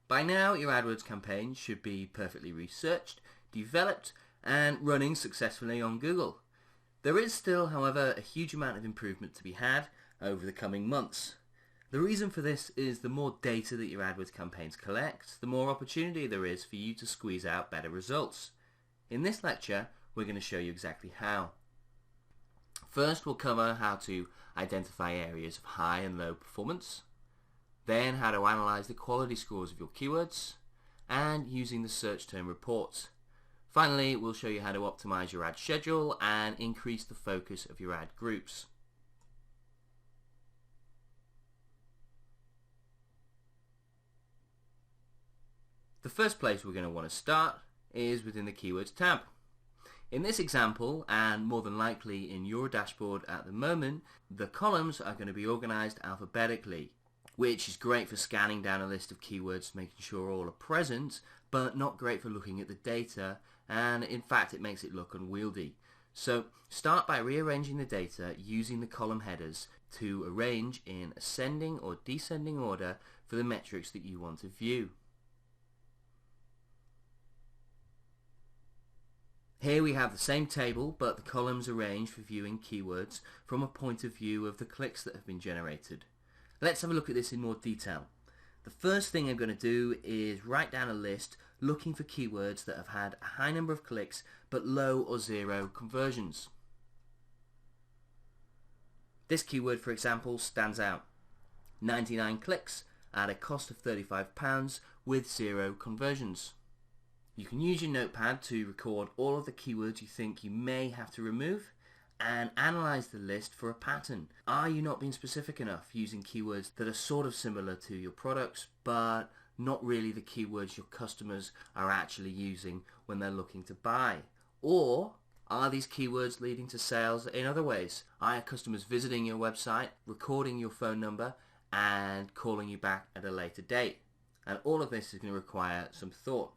By now, your AdWords campaign should be perfectly researched, developed, and running successfully on Google. There is still, however, a huge amount of improvement to be had over the coming months. The reason for this is the more data that your AdWords campaigns collect, the more opportunity there is for you to squeeze out better results. In this lecture, we're going to show you exactly how. First, we'll cover how to identify areas of high and low performance, then how to analyze the quality scores of your keywords, and using the search term reports. Finally, we'll show you how to optimize your ad schedule and increase the focus of your ad groups. The first place we're going to want to start is within the Keywords tab. In this example, and more than likely in your dashboard at the moment, the columns are going to be organized alphabetically, which is great for scanning down a list of keywords, making sure all are present, but not great for looking at the data, and in fact it makes it look unwieldy. So start by rearranging the data using the column headers to arrange in ascending or descending order for the metrics that you want to view. Here we have the same table, but the columns arranged for viewing keywords from a point of view of the clicks that have been generated. Let's have a look at this in more detail. The first thing I'm going to do is write down a list looking for keywords that have had a high number of clicks but low or zero conversions. This keyword, for example, stands out. 99 clicks at a cost of £35 with 0 conversions. You can use your notepad to record all of the keywords you think you may have to remove and analyze the list for a pattern. Are you not being specific enough using keywords that are sort of similar to your products but not really the keywords your customers are actually using when they're looking to buy? Or are these keywords leading to sales in other ways? Are your customers visiting your website, recording your phone number and calling you back at a later date? And all of this is going to require some thought.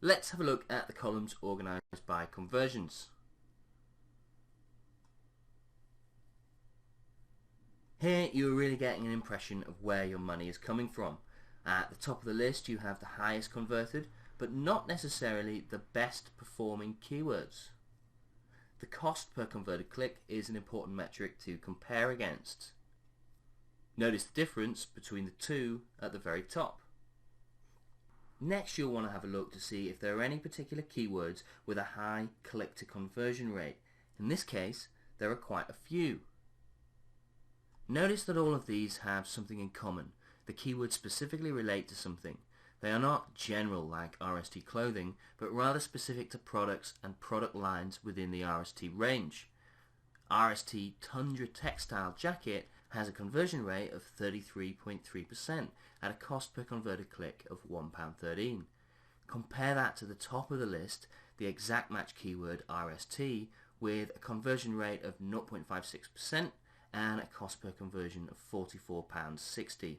Let's have a look at the columns organized by conversions. Here you're really getting an impression of where your money is coming from. At the top of the list you have the highest converted, but not necessarily the best performing keywords. The cost per converted click is an important metric to compare against. Notice the difference between the two at the very top. Next you'll want to have a look to see if there are any particular keywords with a high click to conversion rate. In this case there are quite a few. Notice that all of these have something in common. The keywords specifically relate to something. They are not general like RST clothing, but rather specific to products and product lines within the RST range. RST Tundra Textile Jacket has a conversion rate of 33.3% at a cost per converted click of £1.13. Compare that to the top of the list, the exact match keyword RST, with a conversion rate of 0.56% and a cost per conversion of £44.60.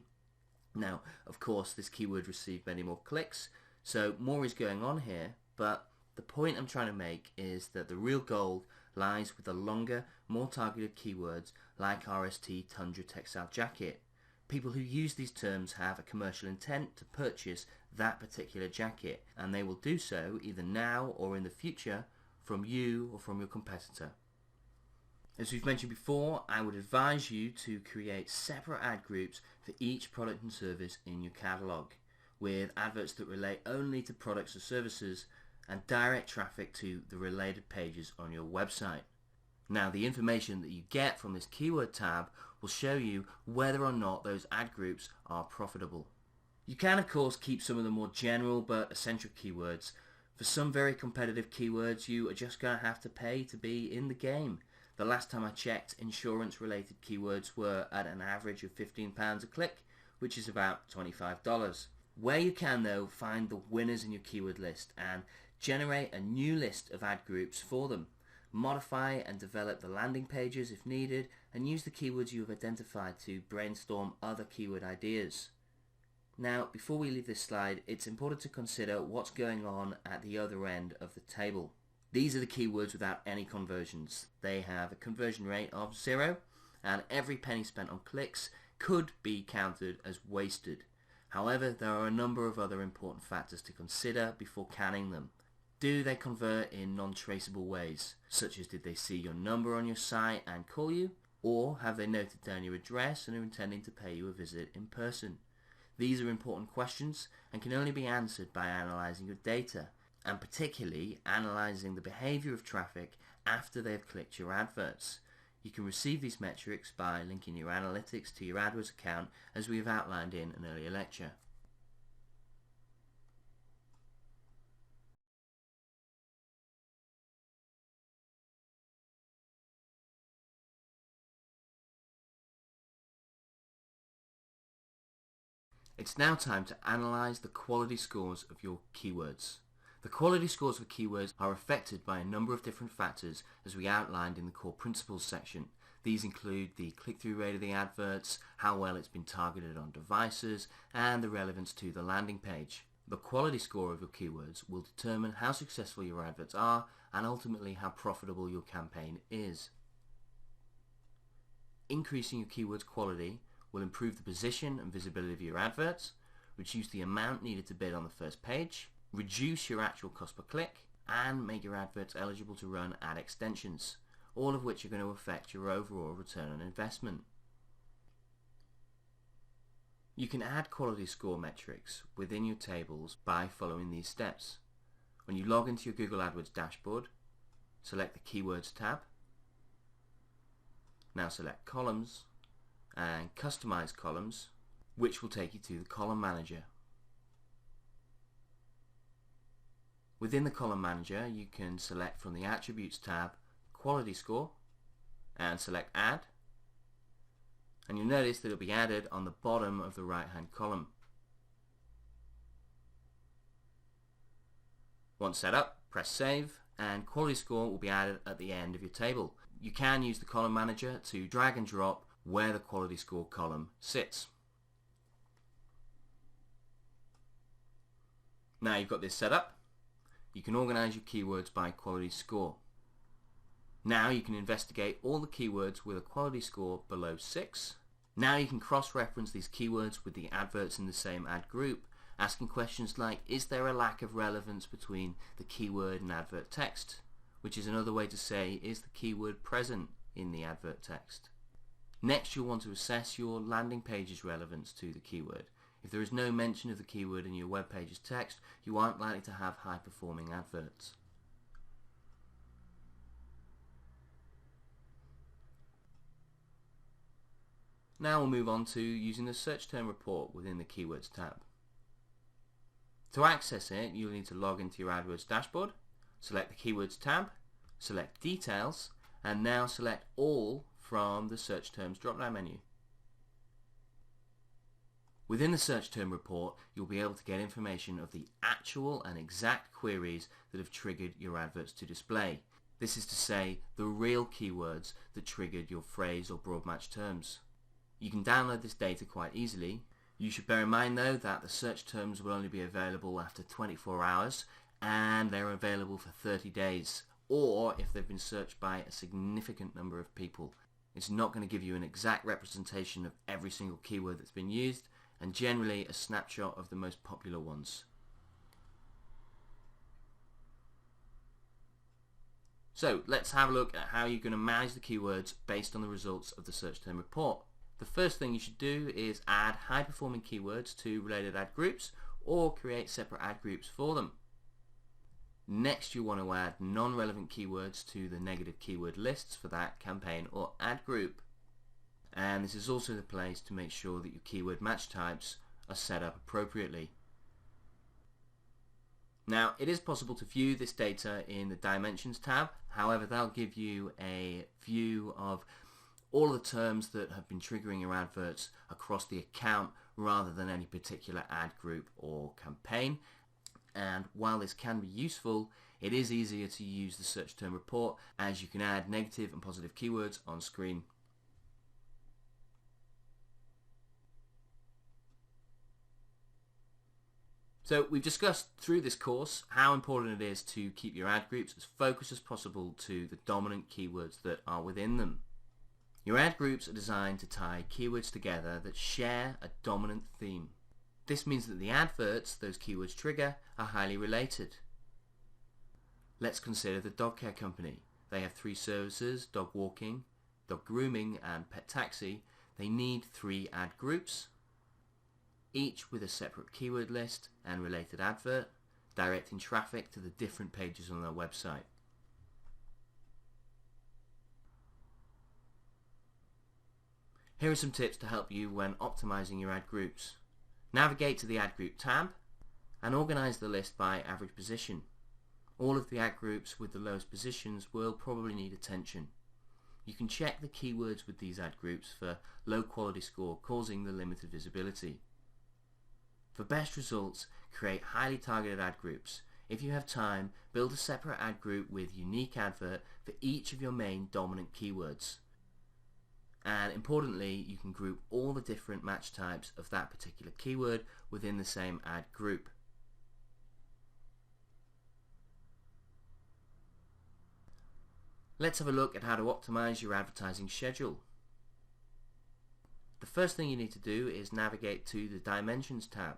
Now, of course, this keyword received many more clicks, so more is going on here, but the point I'm trying to make is that the real gold lies with the longer, more targeted keywords like RST Tundra Textile Jacket. People who use these terms have a commercial intent to purchase that particular jacket, and they will do so either now or in the future from you or from your competitor. As we've mentioned before, I would advise you to create separate ad groups for each product and service in your catalogue, with adverts that relate only to products or services and direct traffic to the related pages on your website. Now, the information that you get from this keyword tab will show you whether or not those ad groups are profitable. You can of course keep some of the more general but essential keywords. For some very competitive keywords you are just going to have to pay to be in the game. The last time I checked, insurance related keywords were at an average of £15 a click, which is about $25. Where you can though, find the winners in your keyword list and generate a new list of ad groups for them. Modify and develop the landing pages if needed, and use the keywords you have identified to brainstorm other keyword ideas. Now, before we leave this slide, it's important to consider what's going on at the other end of the table. These are the keywords without any conversions. They have a conversion rate of 0, and every penny spent on clicks could be counted as wasted. However, there are a number of other important factors to consider before canning them. Do they convert in non-traceable ways, such as did they see your number on your site and call you, or have they noted down your address and are intending to pay you a visit in person? These are important questions and can only be answered by analysing your data, and particularly analysing the behaviour of traffic after they have clicked your adverts. You can receive these metrics by linking your analytics to your AdWords account, as we have outlined in an earlier lecture. It's now time to analyse the quality scores of your keywords. The quality scores for keywords are affected by a number of different factors, as we outlined in the core principles section. These include the click-through rate of the adverts, how well it's been targeted on devices, and the relevance to the landing page. The quality score of your keywords will determine how successful your adverts are and ultimately how profitable your campaign is. Increasing your keywords quality will improve the position and visibility of your adverts, reduce the amount needed to bid on the first page, reduce your actual cost per click, and make your adverts eligible to run ad extensions, all of which are going to affect your overall return on investment. You can add quality score metrics within your tables by following these steps. When you log into your Google AdWords dashboard, select the Keywords tab. Now select Columns and Customize Columns, which will take you to the Column Manager. Within the Column Manager, you can select from the Attributes tab Quality Score and select Add, and you'll notice that it will be added on the bottom of the right hand column. Once set up, press Save, and Quality Score will be added at the end of your table. You can use the Column Manager to drag and drop where the quality score column sits. Now you've got this set up, you can organize your keywords by quality score. Now you can investigate all the keywords with a quality score below 6. Now you can cross-reference these keywords with the adverts in the same ad group, asking questions like, is there a lack of relevance between the keyword and advert text? Which is another way to say, is the keyword present in the advert text? Next, you'll want to assess your landing page's relevance to the keyword. If there is no mention of the keyword in your web page's text, you aren't likely to have high-performing adverts. Now we'll move on to using the search term report within the Keywords tab. To access it, you'll need to log into your AdWords dashboard, select the Keywords tab, select Details, and now select All from the Search Terms drop-down menu. Within the search term report, you'll be able to get information of the actual and exact queries that have triggered your adverts to display. This is to say, the real keywords that triggered your phrase or broad match terms. You can download this data quite easily. You should bear in mind though that the search terms will only be available after 24 hours and they're available for 30 days, or if they've been searched by a significant number of people. It's not going to give you an exact representation of every single keyword that's been used, and generally a snapshot of the most popular ones. So let's have a look at how you're going to manage the keywords based on the results of the search term report. The first thing you should do is add high performing keywords to related ad groups or create separate ad groups for them. Next, you want to add non-relevant keywords to the negative keyword lists for that campaign or ad group. And this is also the place to make sure that your keyword match types are set up appropriately. Now, it is possible to view this data in the Dimensions tab. However, that'll give you a view of all the terms that have been triggering your adverts across the account rather than any particular ad group or campaign. And while this can be useful, it is easier to use the search term report as you can add negative and positive keywords on screen. So we've discussed through this course how important it is to keep your ad groups as focused as possible to the dominant keywords that are within them. Your ad groups are designed to tie keywords together that share a dominant theme. This means that the adverts those keywords trigger are highly related. Let's consider the dog care company. They have 3 services: dog walking, dog grooming and pet taxi. They need 3 ad groups, each with a separate keyword list and related advert, directing traffic to the different pages on their website. Here are some tips to help you when optimizing your ad groups. Navigate to the ad group tab and organize the list by average position. All of the ad groups with the lowest positions will probably need attention. You can check the keywords with these ad groups for low quality score causing the limited visibility. For best results, create highly targeted ad groups. If you have time, build a separate ad group with unique advert for each of your main dominant keywords. And importantly, you can group all the different match types of that particular keyword within the same ad group. Let's have a look at how to optimize your advertising schedule. The first thing you need to do is navigate to the Dimensions tab.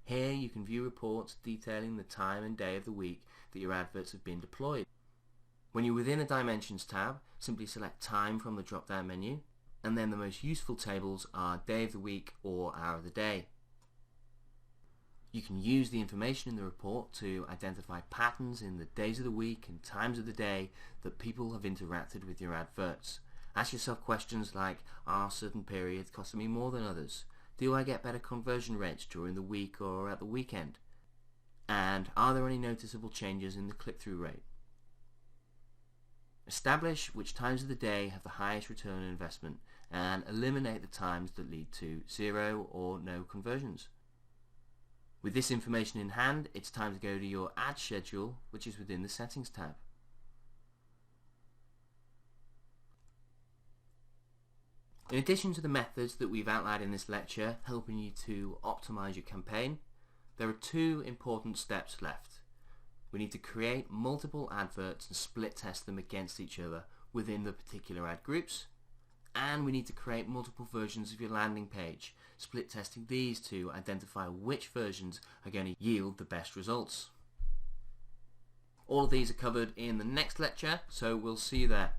Here you can view reports detailing the time and day of the week that your adverts have been deployed. When you're within a Dimensions tab, simply select Time from the drop-down menu, and then the most useful tables are Day of the Week or Hour of the Day. You can use the information in the report to identify patterns in the days of the week and times of the day that people have interacted with your adverts. Ask yourself questions like, are certain periods costing me more than others? Do I get better conversion rates during the week or at the weekend? And are there any noticeable changes in the click-through rate? Establish which times of the day have the highest return on investment and eliminate the times that lead to 0 or no conversions. With this information in hand, it's time to go to your ad schedule, which is within the Settings tab. In addition to the methods that we've outlined in this lecture helping you to optimize your campaign, there are 2 important steps left. We need to create multiple adverts and split test them against each other within the particular ad groups, and we need to create multiple versions of your landing page, split testing these to identify which versions are going to yield the best results. All of these are covered in the next lecture, so we'll see you there.